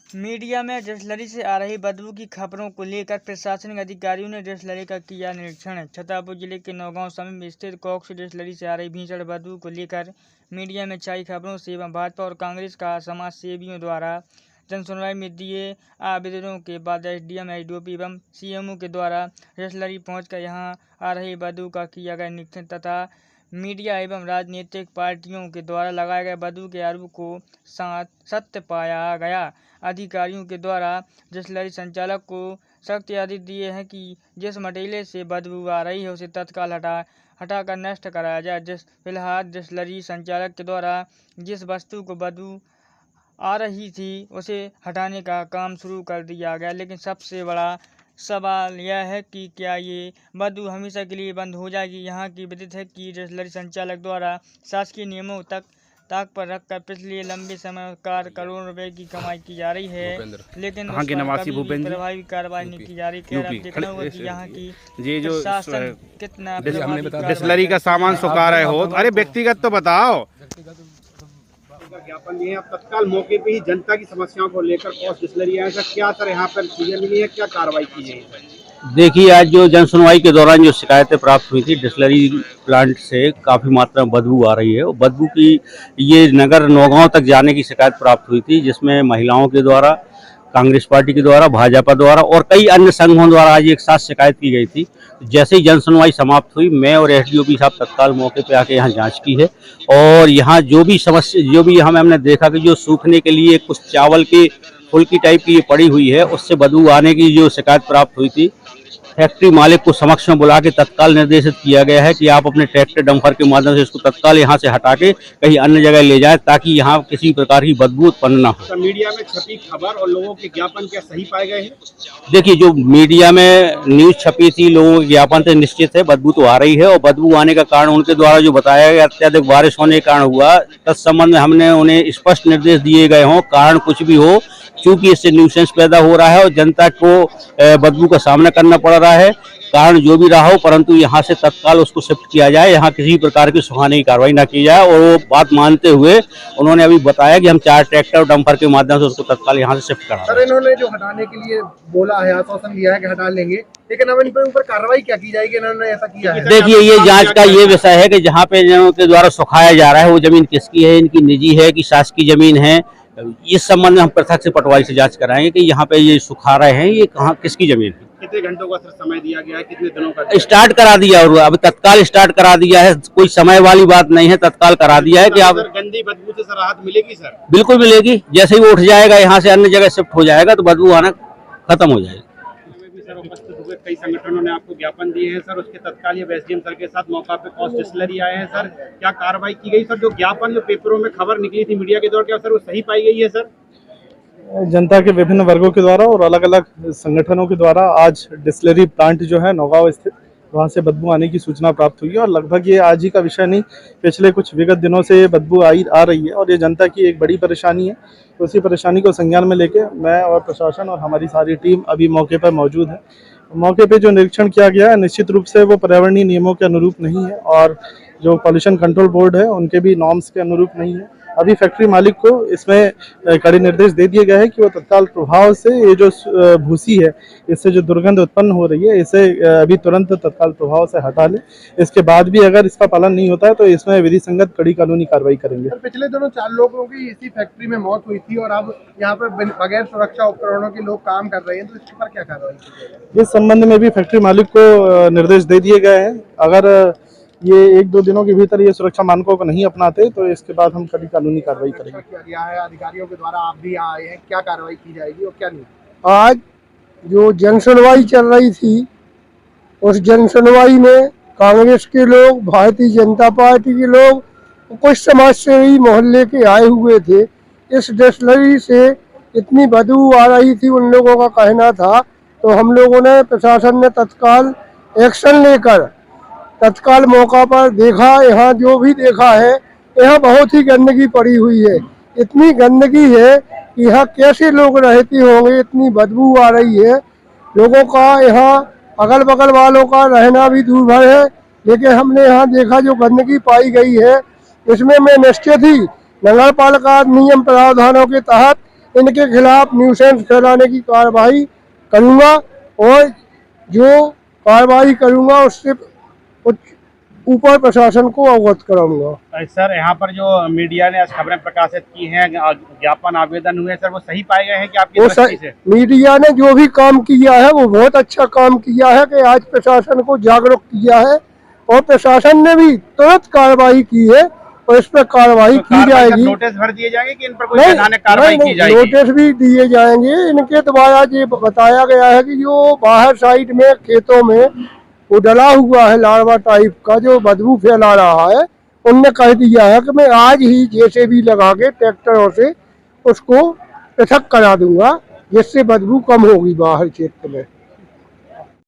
Media में distillery से आ रही बदबू की खबरों को लेकर प्रशासनिक अधिकारियों ने डिस्टिलरी का किया निरीक्षण। छतरपुर जिले के नौगांव समीप स्थित कॉक्स डिस्टिलरी से आ रही भीषण बदबू को लेकर मीडिया में छाई खबरों से एवं भाजपा और कांग्रेस का समाज सेवियों द्वारा जनसुनवाई में दिए आवेदनों के बाद एसडीएम, एसडीओपी एवं सीएमओ के द्वारा डिस्टिलरी पहुंचकर यहां आ रही बदबू का किया गया निरीक्षण तथा मीडिया एवं राजनीतिक पार्टियों के द्वारा लगाए गए बदबू के आरोप को सत्य पाया गया। अधिकारियों के द्वारा डिस्टिलरी संचालक को सख्त आदेश दिए हैं कि जिस मटेरियल से बदबू आ रही है उसे तत्काल हटाकर नष्ट कराया जाए। फिलहाल डिस्टिलरी संचालक के द्वारा जिस वस्तु को बदबू आ रही थी उसे हटाने का काम शुरू कर दिया गया, लेकिन सबसे बड़ा सवाल यह है कि क्या ये बदबू हमेशा के लिए बंद हो जाएगी। यहाँ की विदित है कि डिस्टिलरी संचालक द्वारा शासकीय नियमों ताक पर रखकर पिछले लंबे समय करोड़ों रुपए की कमाई की जा रही है, लेकिन उस पर कभी प्रभावी कार्रवाई नहीं की जा रही। खैर अब देखना होगा कि यहाँ की प्रशासन कितना डिस्टिलरी का सामान सुखा रहे हो। अरे व्यक्तिगत तो बताओ। ज्ञापन दिए, अब तत्काल मौके पे ही जनता की समस्याओं को लेकर कॉक्स डिस्टिलरी आए सर, क्या सर यहाँ पर चीजें मिली है, क्या कार्रवाई की जाएगी? देखिए, आज जो जनसुनवाई के दौरान जो शिकायतें प्राप्त हुई थी, डिस्टिलरी प्लांट से काफ़ी मात्रा में बदबू आ रही है और बदबू की ये नगर नौगांव तक जाने की शिकायत प्राप्त हुई थी, जिसमें महिलाओं के द्वारा, कांग्रेस पार्टी के द्वारा, भाजपा द्वारा और कई अन्य संघों द्वारा आज एक साथ शिकायत की गई थी। जैसे ही जनसुनवाई समाप्त हुई, मैं और एसडीओपी साहब तत्काल मौके पे आके यहाँ जांच की है और यहाँ जो भी समस्या हमने देखा कि जो सूखने के लिए कुछ चावल की फुल्की टाइप की ये पड़ी हुई है, उससे बदबू आने की जो शिकायत प्राप्त हुई थी, फैक्ट्री मालिक को समक्ष में बुला के तत्काल निर्देशित किया गया है कि आप अपने ट्रैक्टर डंपर के माध्यम से इसको तत्काल यहाँ से हटा के कहीं अन्य जगह ले जाए ताकि यहाँ किसी प्रकार की बदबू उत्पन्न न हो। मीडिया में छपी खबर और लोगों के ज्ञापन क्या सही पाए गए हैं? देखिए, जो मीडिया में न्यूज छपी थी, लोगों के ज्ञापन से निश्चित है बदबू तो आ रही है और बदबू आने का कारण उनके द्वारा जो बताया गया अत्यधिक बारिश होने के कारण हुआ। तत्संबंध में हमने उन्हें स्पष्ट निर्देश दिए गए हों, कारण कुछ भी हो, चूंकि इससे न्यूसेंस पैदा हो रहा है और जनता को बदबू का सामना करना पड़ रहा है, कारण जो भी रहा हो, परंतु यहाँ से तत्काल उसको शिफ्ट किया जाए, यहाँ किसी प्रकार की सुखाने की कार्रवाई न की जाए। और वो बात मानते हुए उन्होंने अभी बताया कि हम 4 ट्रैक्टर और डंपर के माध्यम से उसको तत्काल यहाँ से शिफ्ट करा। सर, इन्होंने जो हटाने के लिए बोला है, आश्वासन दिया है कि हटा लेंगे, लेकिन अब इन पर ऊपर कार्रवाई क्या की जाएगी? इन्होंने ऐसा किया है। देखिए, ये जांच का ये विषय है कि जहाँ पे के द्वारा सुखाया जा रहा है वो जमीन किसकी है, इनकी निजी है कि शासकीय जमीन है। इस संबंध में हम प्रत्यक्ष से पटवारी से जांच कराएंगे कि यहाँ पे ये सुखा रहे हैं, ये कहाँ किसकी जमीन है। कितने घंटों का सर समय दिया गया है, कितने दिनों का? स्टार्ट करा दिया और अब तत्काल स्टार्ट करा दिया है, कोई समय वाली बात नहीं है, तत्काल करा दिया है कि आप। गंदी बदबू से राहत मिलेगी सर? बिल्कुल मिलेगी, जैसे ही वो उठ जाएगा यहाँ से अन्य जगह शिफ्ट हो जाएगा तो बदबू आना खत्म हो जाएगा। कई संगठनों ने आपको ज्ञापन दिए हैं सर, उसके तत्काल ये एसडीएम सर के साथ मौका पे कॉक्स डिस्टिलरी आए हैं सर, क्या कार्रवाई की गई सर? जो ज्ञापन जो पेपरों में खबर निकली थी मीडिया के द्वारा, क्या सर वो सही पाई गई है सर? जनता के विभिन्न वर्गों के द्वारा और अलग अलग संगठनों के द्वारा आज डिस्टिलरी प्लांट जो है नौगांव स्थित, वहाँ से बदबू आने की सूचना प्राप्त हुई है और लगभग ये आज ही का विषय नहीं, पिछले कुछ विगत दिनों से ये बदबू आ रही है और ये जनता की एक बड़ी परेशानी है। तो उसी परेशानी को संज्ञान में लेके मैं और प्रशासन और हमारी सारी टीम अभी मौके पर मौजूद है। मौके पे जो निरीक्षण किया गया है निश्चित रूप से वो पर्यावरणीय नियमों के अनुरूप नहीं है और जो पॉल्यूशन कंट्रोल बोर्ड है उनके भी नॉर्म्स के अनुरूप नहीं है। अभी फैक्ट्री मालिक को इसमें कड़े निर्देश दे दिए गए हैं कि वो तत्काल प्रभाव से ये जो भूसी है, इससे जो दुर्गंध उत्पन्न हो रही है, इसे अभी तुरंत तत्काल प्रभाव से हटा ले। इसके बाद भी अगर इसका पालन नहीं होता है तो इसमें विधि संगत कड़ी कानूनी कार्रवाई करेंगे। पिछले दिनों 4 लोगों की इसी फैक्ट्री में मौत हुई थी और अब यहाँ पे बगैर सुरक्षा उपकरणों के लोग काम कर रहे हैं, तो इसके पर क्या कार्रवाई? इस संबंध में भी फैक्ट्री मालिक को निर्देश दे दिए गए हैं। अगर ये 1-2 दिनों के भीतर ये सुरक्षा मानकों को नहीं अपनाते तो इसके बाद हम कड़ी कानूनी कार्रवाई करेंगे। क्या दिया है अधिकारियों के द्वारा, आप भी यहाँ आए हैं, क्या कार्रवाई की जाएगी और क्या नहीं? आज जो जनसुनवाई चल रही थी, उस जनसुनवाई में कांग्रेस के लोग, भारतीय जनता पार्टी के लोग, कुछ समाज सेवी मोहल्ले के आए हुए थे। इस डिस्टिलरी से इतनी बदबू आ रही थी, उन लोगों का कहना था, तो हम लोगों ने, प्रशासन ने तत्काल एक्शन लेकर तत्काल मौका पर देखा। यहाँ जो भी देखा है, यहाँ बहुत ही गंदगी पड़ी हुई है, इतनी गंदगी है कि यहाँ कैसे लोग रहते होंगे, इतनी बदबू आ रही है। लोगों का यहाँ अगल बगल वालों का रहना भी दूभर है, लेकिन हमने यहाँ देखा जो गंदगी पाई गई है, इसमें मैं निश्चित ही नगर पालिका नियम प्रावधानों के तहत इनके खिलाफ न्यूसेंस फैलाने की कार्रवाई करूंगा और जो कार्रवाई करूंगा उससे कुछ ऊपर प्रशासन को अवगत कराऊंगा। सर यहाँ पर जो मीडिया ने आज खबरें प्रकाशित की हैं, ज्ञापन आवेदन हुए सर, वो सही पाए गए हैं कि आपकी दृष्टि से? मीडिया ने जो भी काम किया है वो बहुत अच्छा काम किया है कि आज प्रशासन को जागरूक किया है और प्रशासन ने भी तुरंत कार्रवाई की है और इस पर कार्रवाई की जाएगी। नोटिस भर दिए जाएंगे कि इन पर कोई वैधानिक कार्रवाई की जाएगी? नोटिस भी दिए जाएंगे। इनके द्वारा ये बताया गया है कि जो बाहर साइड में खेतों में वो डला हुआ है लार्वा टाइप का जो बदबू फैला रहा है, उनने कह दिया है कि मैं आज ही जेसीबी लगा के ट्रैक्टरों से उसको पृथक करा दूंगा जिससे बदबू कम होगी बाहर क्षेत्र में।